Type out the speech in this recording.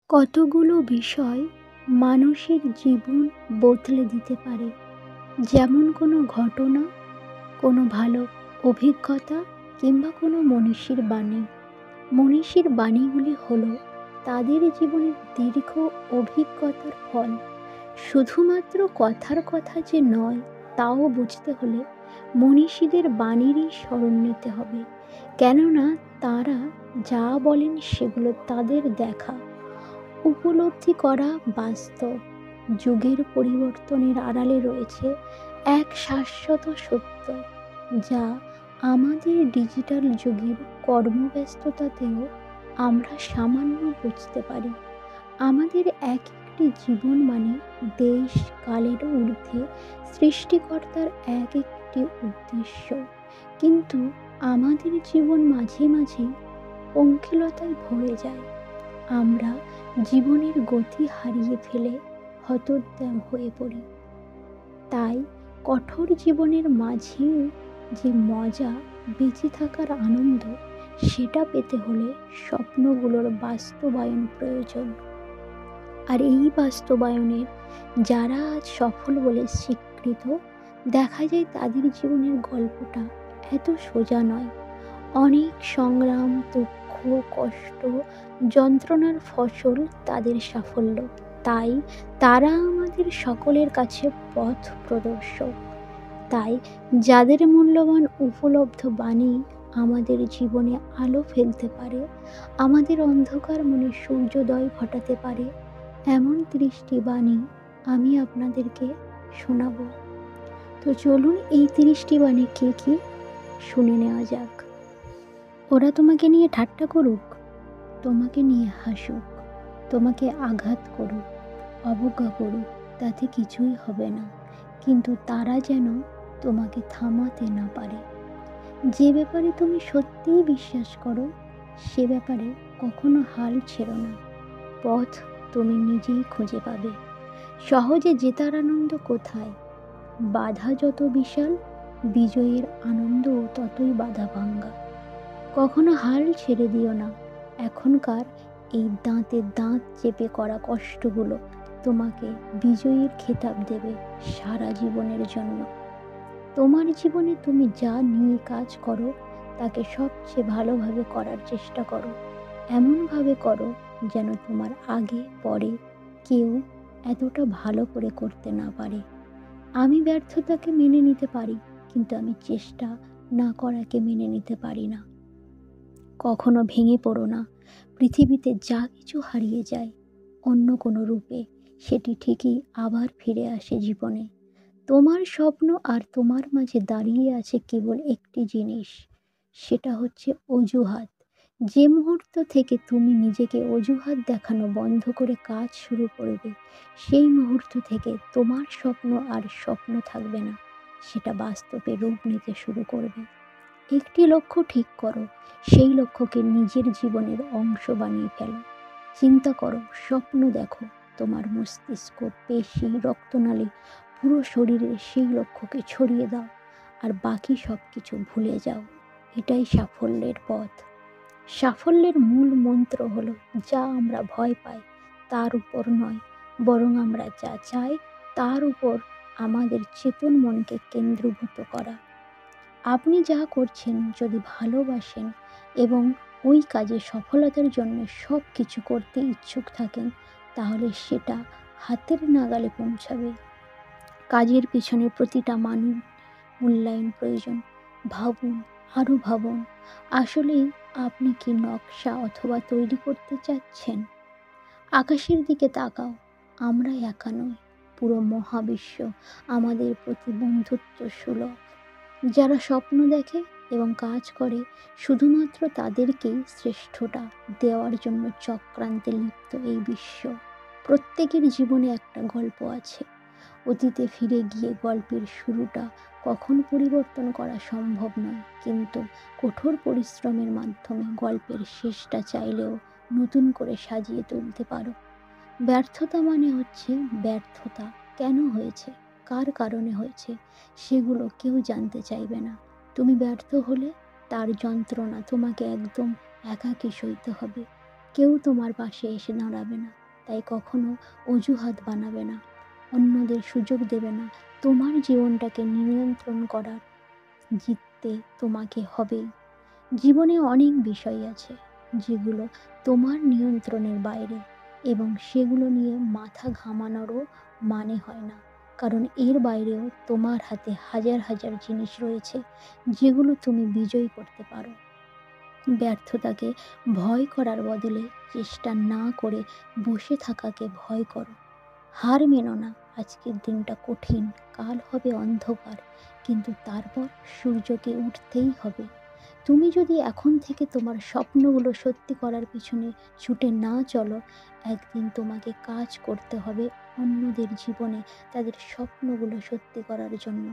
কতগুলো বিষয় মানুষের জীবন বদলে দিতে পারে। যেমন কোনো ঘটনা, কোনো ভালো অভিজ্ঞতা কিংবা কোনো মনীষীর বাণী। মনীষীর বাণীগুলি হলো তাদের জীবনের দীর্ঘ অভিজ্ঞতার ফল। শুধুমাত্র কথার কথা যে নয়, তাও বুঝতে হলে মনীষীদের বাণীরই স্মরণ নিতে হবে। কেননা তারা যা বলেন সেগুলো তাদের দেখা, উপলব্ধি করা বাস্তব। যুগের পরিবর্তনের আড়ালে রয়েছে এক শাশ্বত সত্য, যা আমাদের ডিজিটাল যুগের কর্মব্যস্ততাতেও আমরা সামান্য বুঝতে পারি। আমাদের এক একটি জীবন মানে দেশ কালের ঊর্ধ্বে সৃষ্টিকর্তার এক একটি উদ্দেশ্য। কিন্তু আমাদের জীবন মাঝে মাঝে পঙ্কিলতায় ভরে যায়। আমরা জীবনের গতি হারিয়ে ফেলে হতোদ্যম হয়ে পড়ি। তাই কঠোর জীবনের মাঝেও যে মজা, বেঁচে থাকার আনন্দ, সেটা পেতে হলে স্বপ্নগুলোর বাস্তবায়ন প্রয়োজন। আর এই বাস্তবায়নের যারা আজ সফল বলে স্বীকৃত, দেখা যায় তাদের জীবনের গল্পটা এত সোজা নয়। অনেক সংগ্রাম, দুঃখ, কষ্ট, যন্ত্রণার ফসল তাদের সাফল্য। তাই তারা আমাদের সকলের কাছে পথ প্রদর্শক। তাই যাদের মূল্যবান উপলব্ধ বাণী আমাদের জীবনে আলো ফেলতে পারে, আমাদের অন্ধকার মনে সূর্যোদয় ঘটাতে পারে, এমন 30টি বাণী আমি আপনাদেরকে শোনাব। তো চলুন এই 30টি বাণী কি শুনে নেওয়া যাক। ওরা তোমাকে নিয়ে ঠাট্টা করুক, তোমাকে নিয়ে হাসুক, তোমাকে আঘাত করুক, অবজ্ঞা করুক, তাতে কিছুই হবে না। কিন্তু তারা যেন তোমাকে থামাতে না পারে। যে ব্যাপারে তুমি সত্যিই বিশ্বাস করো, সে ব্যাপারে কখনো হাল ছেড়ো না। পথ তুমি নিজেই খুঁজে পাবে। সহজে জেতার আনন্দ কোথায়? বাধা যত বিশাল, বিজয়ের আনন্দও ততই বাধা ভাঙ্গা। কখনো হাল ছেড়ে দিও না। এখনকার এই দাঁতে দাঁত চেপে করা কষ্টগুলো তোমাকে বিজয়ীর খেতাব দেবে সারা জীবনের জন্য। তোমার জীবনে তুমি যা নিয়ে কাজ করো, তাকে সবচেয়ে ভালোভাবে করার চেষ্টা করো। এমনভাবে করো যেন তোমার আগে পরে কেউ এতটা ভালো করে করতে না পারে। আমি ব্যর্থতাকে মেনে নিতে পারি, কিন্তু আমি চেষ্টা না করাকে মেনে নিতে পারি না। কখনো ভেঙে পড়ো না। পৃথিবীতে যা কিছু হারিয়ে যায়, অন্য কোনো রূপে সেটি ঠিকই আবার ফিরে আসে জীবনে। তোমার স্বপ্ন আর তোমার মাঝে দাঁড়িয়ে আছে কেবল একটি জিনিস, সেটা হচ্ছে অজুহাত। যে মুহূর্ত থেকে তুমি নিজেকে অজুহাত দেখানো বন্ধ করে কাজ শুরু করবে, সেই মুহূর্ত থেকে তোমার স্বপ্ন আর স্বপ্ন থাকবে না, সেটা বাস্তবে রূপ নিতে শুরু করবে। একটি লক্ষ্য ঠিক করো, সেই লক্ষ্যকে নিজের জীবনের অংশ বানিয়ে ফেলো। চিন্তা করো, স্বপ্ন দেখো, তোমার মস্তিষ্ক, পেশি, রক্তনালী, পুরো শরীরে সেই লক্ষ্যকে ছড়িয়ে দাও, আর বাকি সব কিছু ভুলে যাও। এটাই সাফল্যের পথ। সাফল্যের মূল মন্ত্র হলো, যা আমরা ভয় পাই তার উপর নয়, বরং আমরা যা চাই তার উপর আমাদের চেতন মনকে কেন্দ্রীভূত করা। আপনি যা করছেন যদি ভালোবাসেন এবং ওই কাজে সফলতার জন্য সব কিছু করতে ইচ্ছুক থাকেন, তাহলে সেটা হাতের নাগালে পৌঁছাবে। কাজের পিছনে প্রতিটা মানুষ মূল্যায়ন প্রয়োজন। ভাবুন, আরও ভাবুন, আসলেই আপনি কি নকশা অথবা তৈরি করতে চাচ্ছেন? আকাশের দিকে তাকাও, আমরা একা নই, পুরো মহাবিশ্ব আমাদের প্রতি বন্ধুত্ব সুলভ। যারা স্বপ্ন দেখে এবং কাজ করে, শুধুমাত্র তাদেরকেই শ্রেষ্ঠটা দেওয়ার জন্য চক্রান্তে লিপ্ত এই বিশ্ব। প্রত্যেকের জীবনে একটা গল্প আছে। অতীতে ফিরে গিয়ে গল্পের শুরুটা কখন পরিবর্তন করা সম্ভব নয়, কিন্তু কঠোর পরিশ্রমের মাধ্যমে গল্পের শেষটা চাইলেও নতুন করে সাজিয়ে তুলতে পারো। ব্যর্থতা মানে হচ্ছে ব্যর্থতা কেন হয়েছে, কার কারণে হয়েছে, সেগুলো কেউ জানতে চাইবে না। তুমি ব্যর্থ হলে তার যন্ত্রণা তোমাকে একদম একাকী সইতে হবে। কেউ তোমার পাশে এসে দাঁড়াবে না। তাই কখনো অজুহাত বানাবে না, অন্যদের সুযোগ দেবে না। তোমার জীবনটাকে নিয়ন্ত্রণ করার জিততে তোমাকে হবেই। জীবনে অনেক বিষয় আছে যেগুলো তোমার নিয়ন্ত্রণের বাইরে, এবং সেগুলো নিয়ে মাথা ঘামানোরও মানে হয় না। কারণ এর বাইরেও তোমার হাতে হাজার হাজার জিনিস রয়েছে যেগুলো তুমি বিজয় করতে পারো। ব্যর্থতাকে ভয় করার বদলে চেষ্টা না করে বসে থাকাকে ভয় করো। হার মেনো না। আজকের দিনটা কঠিন, কাল হবে অন্ধকার, কিন্তু তারপর সূর্যকে উঠতেই হবে। তুমি যদি এখন থেকে তোমার স্বপ্নগুলো সত্যি করার পিছনে ছুটে না চলো, একদিন তোমাকে কাজ করতে হবে অন্যদের জীবনে তাদের স্বপ্নগুলো সত্যি করার জন্য।